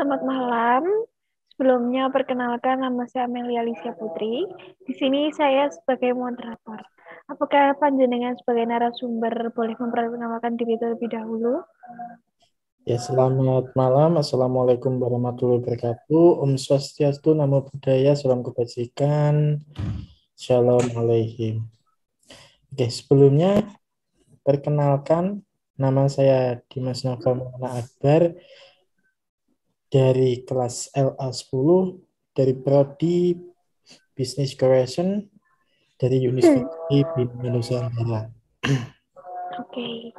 Selamat malam. Sebelumnya perkenalkan nama saya Amelia Alicia Putri. Di sini saya sebagai moderator. Apakah panjenengan sebagai narasumber boleh memperkenalkan diri terlebih dahulu? Ya, selamat malam. Assalamualaikum warahmatullahi wabarakatuh. Om Swastiastu, Namo Buddhaya, Salam Kebajikan, Shalom Aleichem. Oke, sebelumnya perkenalkan nama saya Dimas Nova Maulana Akbar dari kelas LA10 dari Prodi Business Corporation dari University Bina Nusantara. Oke.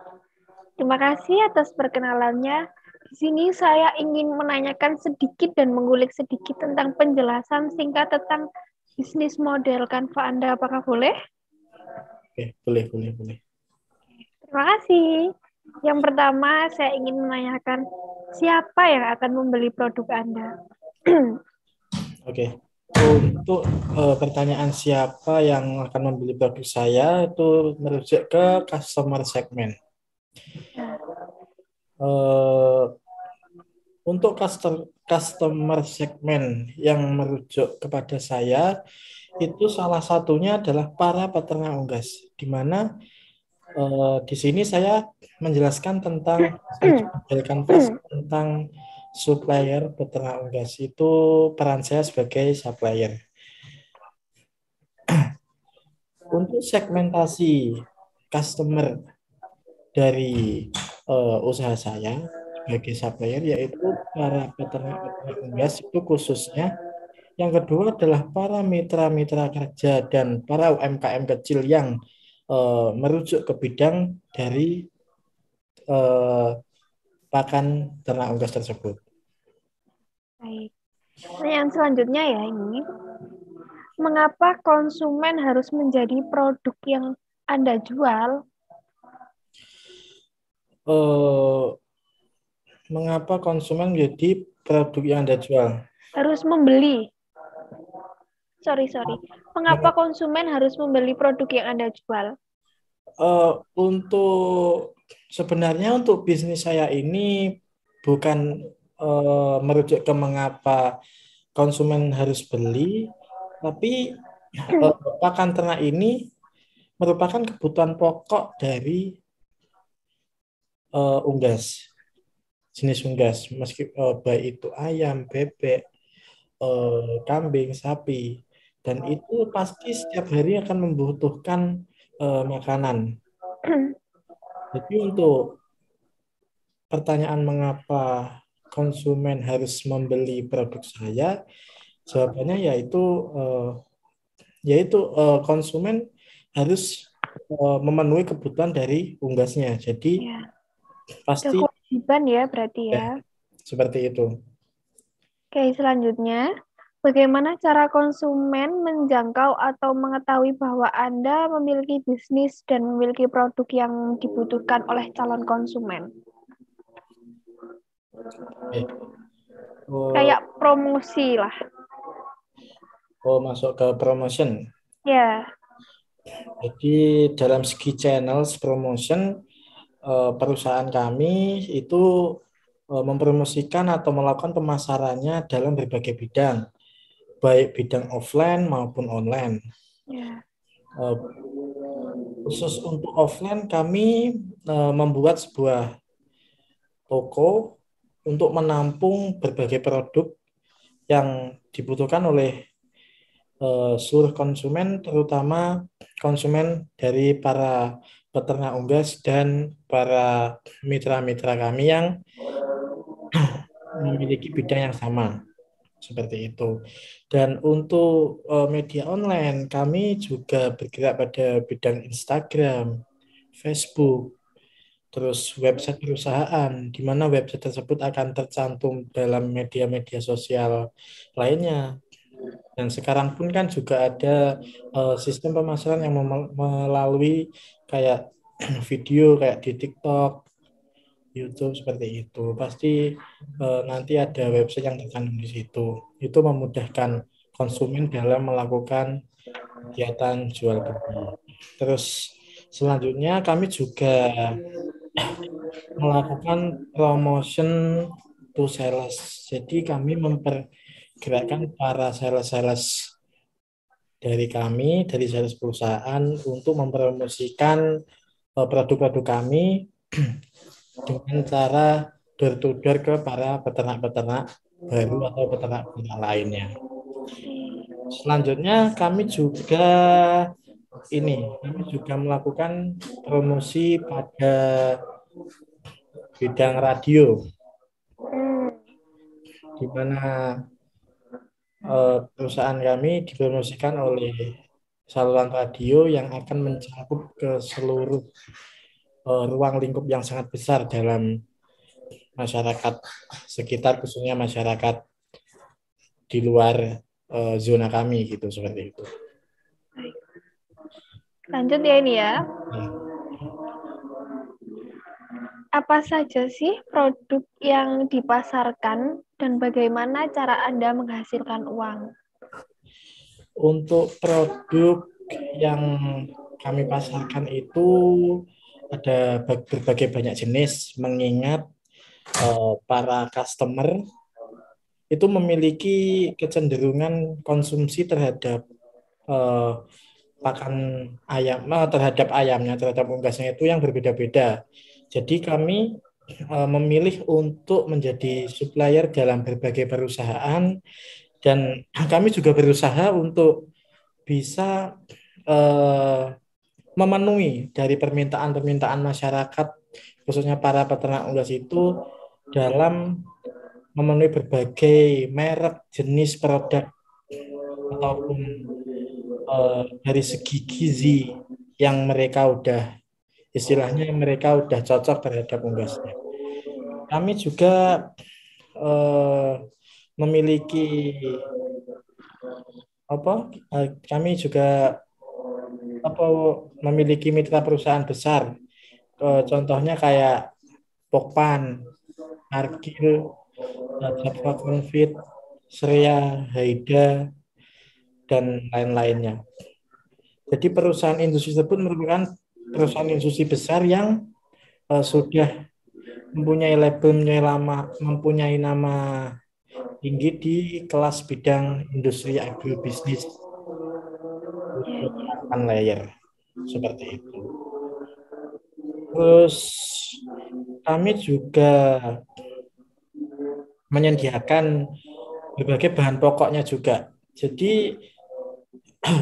Terima kasih atas perkenalannya. Di sini saya ingin menanyakan sedikit dan mengulik sedikit tentang penjelasan singkat tentang bisnis model Canva Anda. Apakah boleh? Oke, boleh. Terima kasih. Yang pertama, saya ingin menanyakan siapa yang akan membeli produk Anda? Oke. Untuk pertanyaan siapa yang akan membeli produk saya itu merujuk ke customer segment. Eh, untuk customer segment yang merujuk kepada saya itu salah satunya adalah para peternak unggas, di mana di sini saya menjelaskan tentang model kanvas tentang supplier peternak unggas. Itu peran saya sebagai supplier. Untuk segmentasi customer dari usaha saya sebagai supplier yaitu para peternak-peternak unggas itu khususnya. Yang kedua adalah para mitra-mitra kerja dan para UMKM kecil yang merujuk ke bidang dari eh, pakan ternak unggas tersebut. Baik. Pertanyaan selanjutnya ya ini. Mengapa konsumen harus menjadi produk yang Anda jual? Eh, Mengapa konsumen menjadi produk yang Anda jual? Harus membeli. Sorry. Mengapa konsumen harus membeli produk yang Anda jual? Untuk sebenarnya untuk bisnis saya ini bukan merujuk ke mengapa konsumen harus beli, tapi pakan ternak ini merupakan kebutuhan pokok dari unggas, jenis unggas, meski baik itu ayam, bebek, kambing, sapi, dan itu pasti setiap hari akan membutuhkan makanan. Jadi untuk pertanyaan mengapa konsumen harus membeli produk saya, jawabannya konsumen harus memenuhi kebutuhan dari unggasnya. Jadi Ya, ada pasti kewajiban ya berarti ya ya. seperti itu. Oke, selanjutnya. Bagaimana cara konsumen menjangkau atau mengetahui bahwa Anda memiliki bisnis dan memiliki produk yang dibutuhkan oleh calon konsumen? Oke. Oh, Kayak promosi lah. masuk ke promotion. Ya, Jadi dalam segi channels promotion perusahaan kami itu mempromosikan atau melakukan pemasarannya dalam berbagai bidang, baik bidang offline maupun online. ya. Eh, Khusus untuk offline, kami membuat sebuah toko untuk menampung berbagai produk yang dibutuhkan oleh seluruh konsumen, terutama konsumen dari para peternak unggas dan para mitra-mitra kami yang memiliki bidang yang sama. Seperti itu. Dan untuk media online, kami juga bergerak pada bidang Instagram, Facebook, terus website perusahaan, di mana website tersebut akan tercantum dalam media-media sosial lainnya. Dan sekarang pun kan juga ada sistem pemasaran yang melalui kayak video kayak di TikTok, YouTube seperti itu. Pasti nanti ada website yang terkandung di situ. Itu memudahkan konsumen dalam melakukan kegiatan jual beli. Terus selanjutnya kami juga melakukan promotion to sales. Jadi kami mempergerakkan para sales-sales dari kami, dari sales perusahaan untuk mempromosikan produk-produk kami dengan cara door to door ke para peternak-peternak baru atau peternak-peternak lainnya. Selanjutnya kami juga melakukan promosi pada bidang radio, di mana perusahaan kami dipromosikan oleh saluran radio yang akan mencakup ke seluruh ruang lingkup yang sangat besar dalam masyarakat sekitar, khususnya masyarakat di luar zona kami gitu, seperti itu. Lanjut ya ini ya. Ya. Apa saja sih produk yang dipasarkan dan bagaimana cara Anda menghasilkan uang? Untuk produk yang kami pasarkan itu ada berbagai banyak jenis, mengingat para customer itu memiliki kecenderungan konsumsi terhadap eh, pakan ayam, terhadap ayamnya, terhadap unggasnya itu yang berbeda-beda. Jadi kami memilih untuk menjadi supplier dalam berbagai perusahaan, dan kami juga berusaha untuk bisa memenuhi dari permintaan-permintaan masyarakat, khususnya para peternak unggas itu, dalam memenuhi berbagai merek jenis produk ataupun dari segi gizi yang mereka udah cocok terhadap unggasnya. Kami juga eh, memiliki kami juga memiliki mitra perusahaan besar. Contohnya kayak Pokpan, Arkil, Java Confit, Sria, Haida, dan lain-lainnya. Jadi perusahaan industri tersebut merupakan perusahaan industri besar yang sudah mempunyai nama tinggi di kelas bidang industri agrobisnis pakan layer, seperti itu. Terus kami juga menyediakan berbagai bahan pokoknya juga. Jadi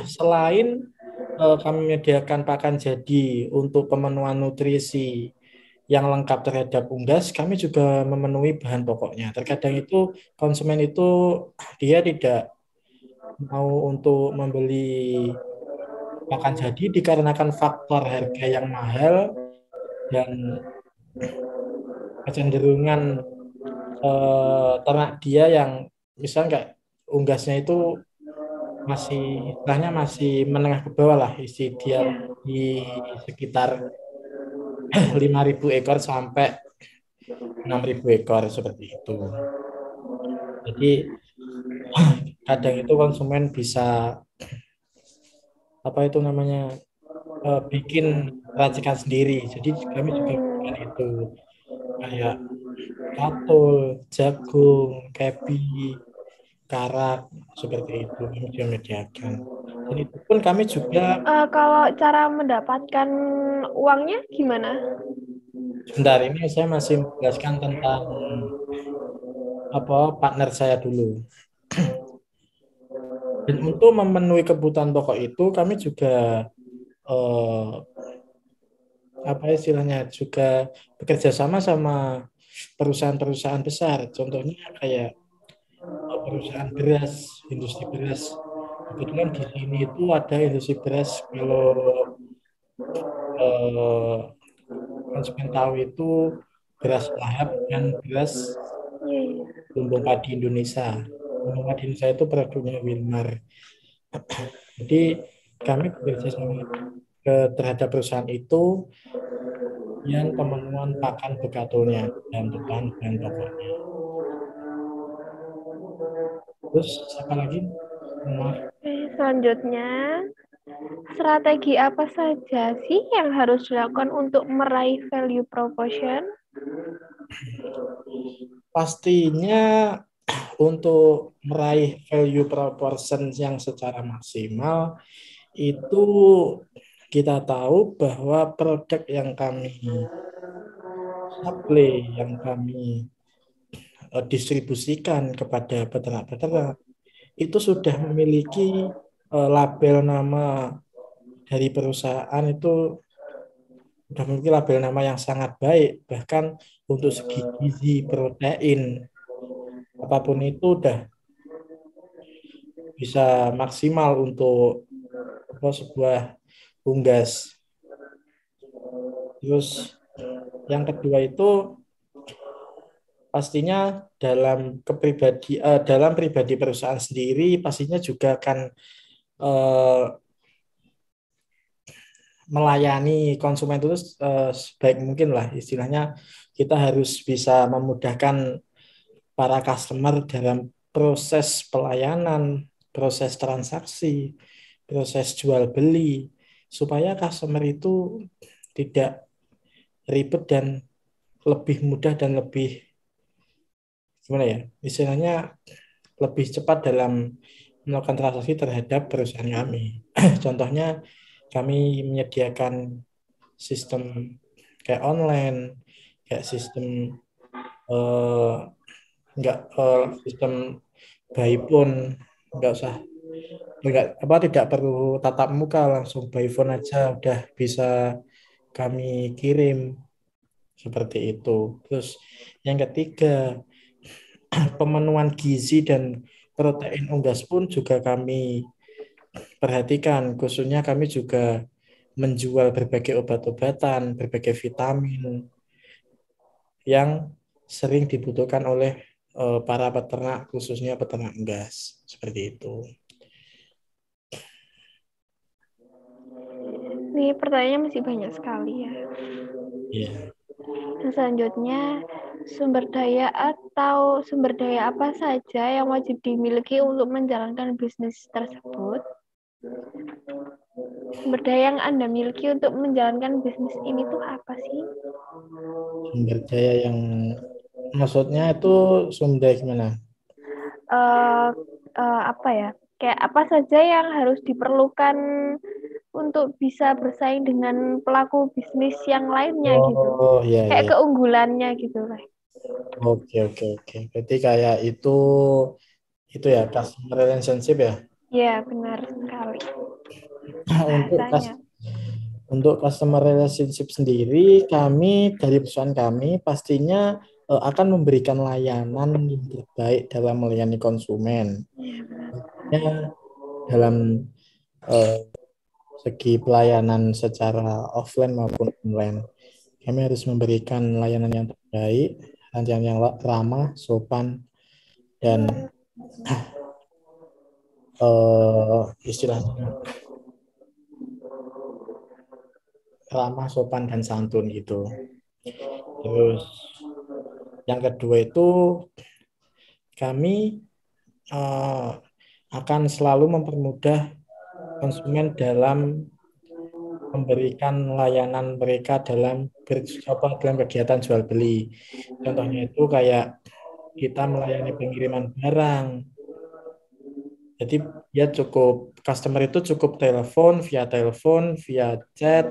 selain kami menyediakan pakan jadi untuk pemenuhan nutrisi yang lengkap terhadap unggas, kami juga memenuhi bahan pokoknya. Terkadang itu konsumen itu dia tidak mau untuk membeli pakan jadi dikarenakan faktor harga yang mahal dan kecenderungan ternak dia yang misalnya kayak unggasnya itu masih menengah ke bawah lah, isi dia di sekitar 5.000 ekor sampai 6.000 ekor, seperti itu. Jadi kadang itu konsumen bisa bikin racikan sendiri. Jadi kami juga bukan itu kayak katul, jagung, kepi, karak, seperti itu kami juga menyediakan. Dan itu pun kami juga Kalau cara mendapatkan uangnya gimana? sebentar ini saya masih menjelaskan tentang partner saya dulu. Dan untuk memenuhi kebutuhan pokok itu kami juga eh, juga bekerja sama sama perusahaan-perusahaan besar. Contohnya kayak perusahaan beras, industri beras. Kebetulan di sini itu ada industri beras. Kalau eh, konsumen tahu itu beras lahap dan beras lumbung padi Indonesia. Lumbung padi Indonesia itu produknya Wilmar. Jadi kami bekerja sama terhadap perusahaan itu yang pemenuhan pakan bekatulnya dan bahan pokoknya. Terus apa lagi? Maaf. Selanjutnya, strategi apa saja sih yang harus dilakukan untuk meraih value proposition? pastinya untuk meraih value proportion yang secara maksimal itu kita tahu bahwa produk yang kami supply, yang kami distribusikan kepada peternak-peternak itu sudah memiliki label nama dari perusahaan itu sudah memiliki label nama yang sangat baik, bahkan untuk segi gizi protein apapun itu udah bisa maksimal untuk sebuah unggas. Terus yang kedua itu pastinya dalam pribadi perusahaan sendiri pastinya juga akan eh, melayani konsumen itu sebaik mungkin lah, istilahnya kita harus bisa memudahkan para customer dalam proses pelayanan, proses transaksi, proses jual beli, supaya customer itu tidak ribet dan lebih mudah dan lebih gimana ya, istilahnya lebih cepat dalam melakukan transaksi terhadap perusahaan kami. Contohnya kami menyediakan sistem kayak online, kayak sistem eh, nggak sistem by phone, nggak usah tidak perlu tatap muka, langsung by phone aja udah bisa kami kirim seperti itu. Terus yang ketiga, pemenuhan gizi dan protein unggas pun juga kami perhatikan, khususnya kami juga menjual berbagai obat-obatan, berbagai vitamin yang sering dibutuhkan oleh para peternak, khususnya peternak unggas. Seperti itu. Ini pertanyaannya masih banyak sekali ya. Ya, Dan selanjutnya, sumber daya atau sumber daya apa saja yang wajib dimiliki untuk menjalankan bisnis tersebut? Sumber daya yang Anda miliki untuk menjalankan bisnis ini tuh apa sih? sumber daya yang maksudnya itu sumber daya gimana? Uh, apa ya? Kayak apa saja yang harus diperlukan untuk bisa bersaing dengan pelaku bisnis yang lainnya gitu. Oh, ya, Kayak ya. keunggulannya gitu lah. Oke, oke, oke. Berarti kayak itu ya customer relationship ya. Ya, benar sekali Untuk bahasanya. untuk customer relationship sendiri, kami dari perusahaan kami pastinya akan memberikan layanan yang terbaik dalam melayani konsumen. Ya, benar. Ya, dalam eh, segi pelayanan secara offline maupun online, kami harus memberikan layanan yang terbaik, layanan yang ramah, sopan, dan istilahnya ramah, sopan, dan santun gitu. Terus yang kedua itu kami eh, akan selalu mempermudah konsumen dalam memberikan layanan mereka dalam kegiatan jual beli. Contohnya itu kayak kita melayani pengiriman barang. Jadi dia customer itu cukup telepon, via chat,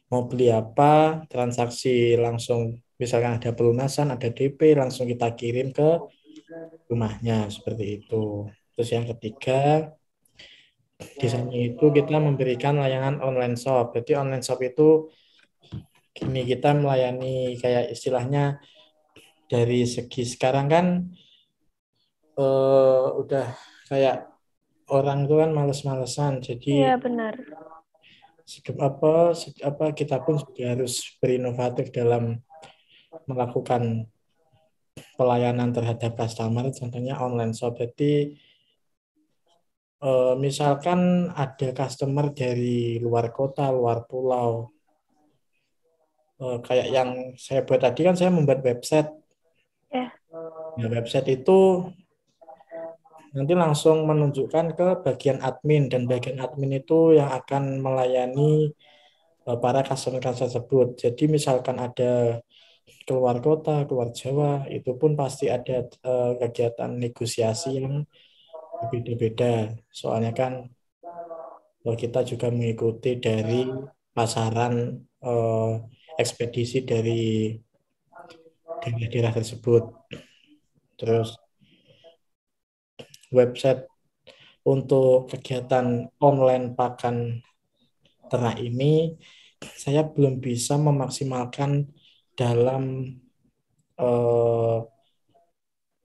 mau beli apa, transaksi langsung, misalkan ada pelunasan, ada DP, langsung kita kirim ke rumahnya, seperti itu. Terus yang ketiga, di samping itu kita memberikan layanan online shop. Jadi online shop itu gini, kita melayani kayak istilahnya dari segi sekarang kan udah kayak orang itu kan males-malesan. Jadi Iya, benar. apa kita pun juga harus berinovatif dalam melakukan pelayanan terhadap customer, contohnya online shop. Jadi misalkan ada customer dari luar kota, luar pulau, kayak yang saya buat tadi kan saya membuat website. Ya, Nah, website itu nanti langsung menunjukkan ke bagian admin dan bagian admin itu yang akan melayani para customer tersebut. Jadi misalkan ada keluar kota, keluar Jawa, itu pun pasti ada kegiatan negosiasi yang berbeda-beda. Soalnya kan kita juga mengikuti dari pasaran eh, ekspedisi dari daerah-daerah tersebut. Terus website untuk kegiatan online pakan ternak ini saya belum bisa memaksimalkan dalam eh,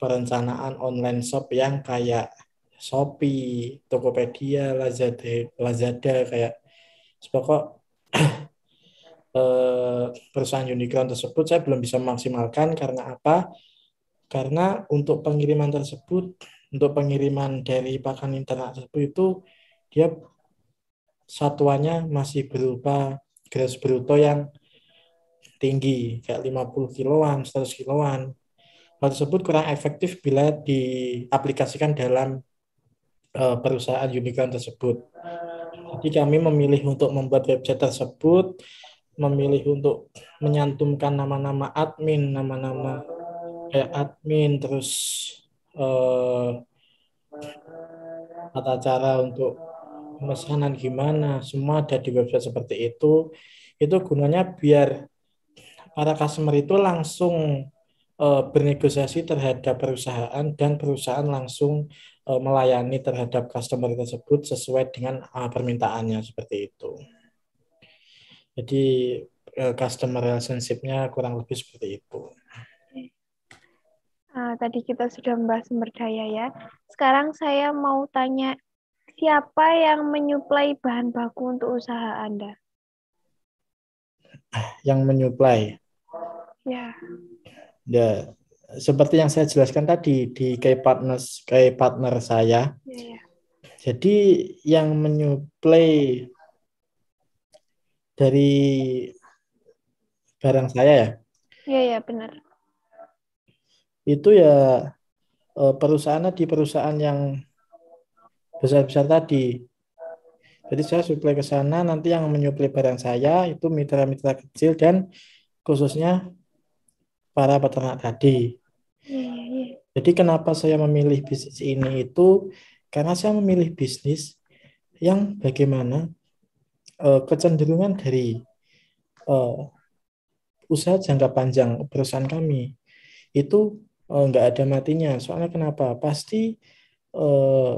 perencanaan online shop yang kayak Shopee, Tokopedia, Lazada kayak pokok perusahaan unicorn tersebut saya belum bisa memaksimalkan karena apa? Karena untuk pengiriman tersebut, untuk pengiriman dari pakan ternak tersebut itu dia satuannya masih berupa gross bruto yang tinggi, kayak 50 kiloan, 100 kiloan. Hal tersebut kurang efektif bila diaplikasikan dalam perusahaan unicorn tersebut. Jadi kami memilih untuk membuat website tersebut, memilih untuk menyantumkan nama-nama admin, nama-nama kayak admin, terus eh, tata cara untuk pemesanan gimana, semua ada di website seperti itu. Itu gunanya biar para customer itu langsung bernegosiasi terhadap perusahaan dan perusahaan langsung melayani terhadap customer tersebut sesuai dengan permintaannya seperti itu. Jadi customer relationship-nya kurang lebih seperti itu. Tadi kita sudah membahas sumber daya ya. Sekarang saya mau tanya, siapa yang menyuplai bahan baku untuk usaha Anda? Yang menyuplai, Ya, ya seperti yang saya jelaskan tadi di key partner saya. ya, ya. Jadi yang menyuplai dari barang saya ya, Ya, ya, benar. itu ya perusahaannya di perusahaan yang besar-besar tadi. Jadi saya suplai ke sana, nanti yang menyuplai barang saya itu mitra-mitra kecil dan khususnya para peternak tadi. Ya, ya, ya. Jadi kenapa saya memilih bisnis ini itu karena saya memilih bisnis yang bagaimana kecenderungan dari eh, usaha jangka panjang perusahaan kami itu nggak ada matinya. Soalnya kenapa? Pasti eh,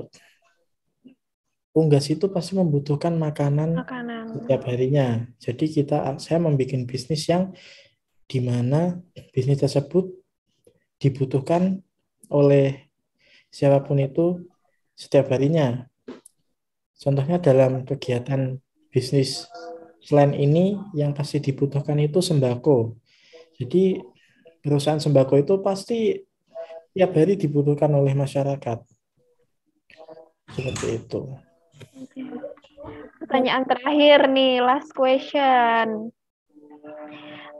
unggas itu pasti membutuhkan makanan Makanan. setiap harinya. Jadi saya membuat bisnis yang di mana bisnis tersebut dibutuhkan oleh siapapun itu setiap harinya. Contohnya dalam kegiatan bisnis selain ini yang pasti dibutuhkan itu sembako. Jadi perusahaan sembako itu pasti tiap hari dibutuhkan oleh masyarakat. Seperti itu. Oke. Pertanyaan terakhir nih, last question.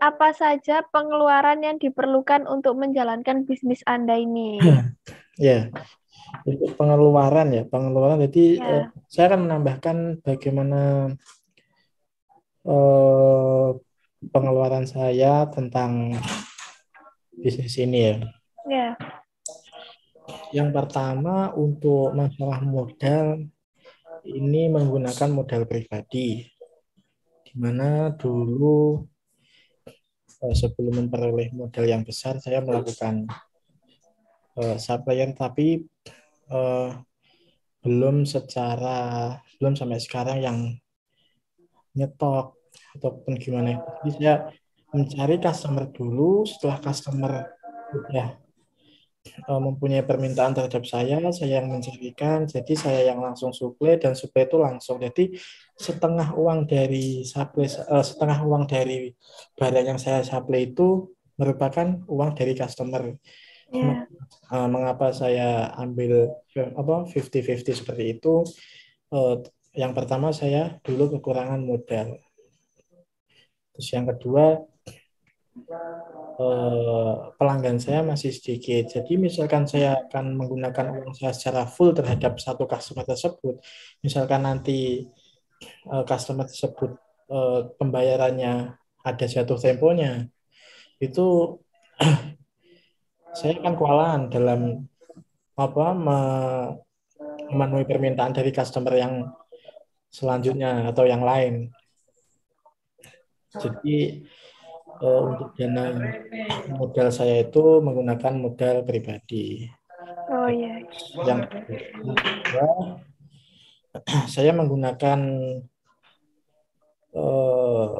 Apa saja pengeluaran yang diperlukan untuk menjalankan bisnis Anda ini? Ya, untuk pengeluaran. Jadi Ya, saya akan menambahkan bagaimana eh, pengeluaran saya tentang bisnis ini ya. ya, Yang pertama untuk masalah modal ini menggunakan modal pribadi, di mana dulu sebelum memperoleh modal yang besar saya melakukan supplier tapi eh, belum sampai sekarang yang nyetok ataupun gimana itu. Jadi saya mencari customer dulu, setelah customer sudah mempunyai permintaan terhadap saya yang mencarikan, jadi saya yang langsung suplai dan suplai itu langsung. Jadi setengah uang dari barang yang saya suplai itu merupakan uang dari customer. ya. Mengapa saya ambil 50-50 seperti itu? Eh, yang pertama saya dulu kekurangan modal. Terus yang kedua pelanggan saya masih sedikit. Jadi misalkan saya akan menggunakan uang saya secara full terhadap satu customer tersebut, misalkan nanti customer tersebut pembayarannya ada jatuh temponya, itu Saya kan kewalahan dalam memenuhi permintaan dari customer yang selanjutnya atau yang lain. Jadi untuk dana modal saya itu menggunakan modal pribadi. Oh ya. Yang kedua, saya menggunakan eh,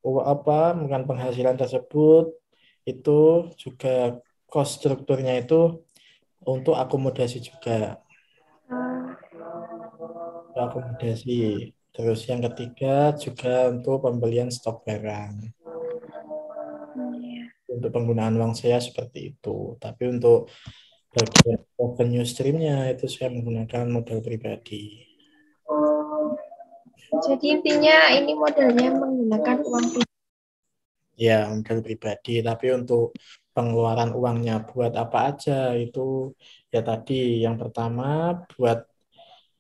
menggunakan penghasilan tersebut itu juga cost strukturnya itu untuk akomodasi juga, akomodasi. Terus yang ketiga juga untuk pembelian stok barang. Iya. Untuk penggunaan uang saya seperti itu. Tapi untuk bagian revenue streamnya itu saya menggunakan modal pribadi. Jadi intinya ini modelnya menggunakan uang pribadi. Ya, modal pribadi. Tapi untuk pengeluaran uangnya buat apa aja itu ya tadi yang pertama buat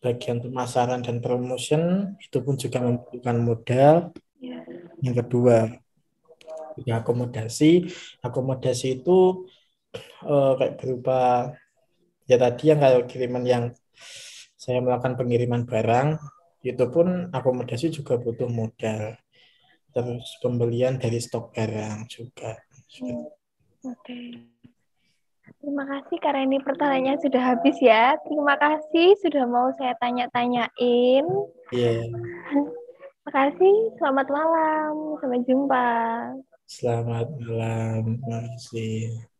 bagian pemasaran dan promotion itu pun juga membutuhkan modal. Ya. Yang kedua, ya akomodasi. Akomodasi itu kayak berupa ya tadi yang kayak kiriman yang saya melakukan pengiriman barang itu pun akomodasi juga butuh modal. Terus pembelian dari stok barang juga. Oke. Terima kasih karena ini pertanyaannya sudah habis ya. Terima kasih sudah mau saya tanya-tanyain. Iya, Terima kasih. Selamat malam. Sampai jumpa. selamat malam. Terima kasih.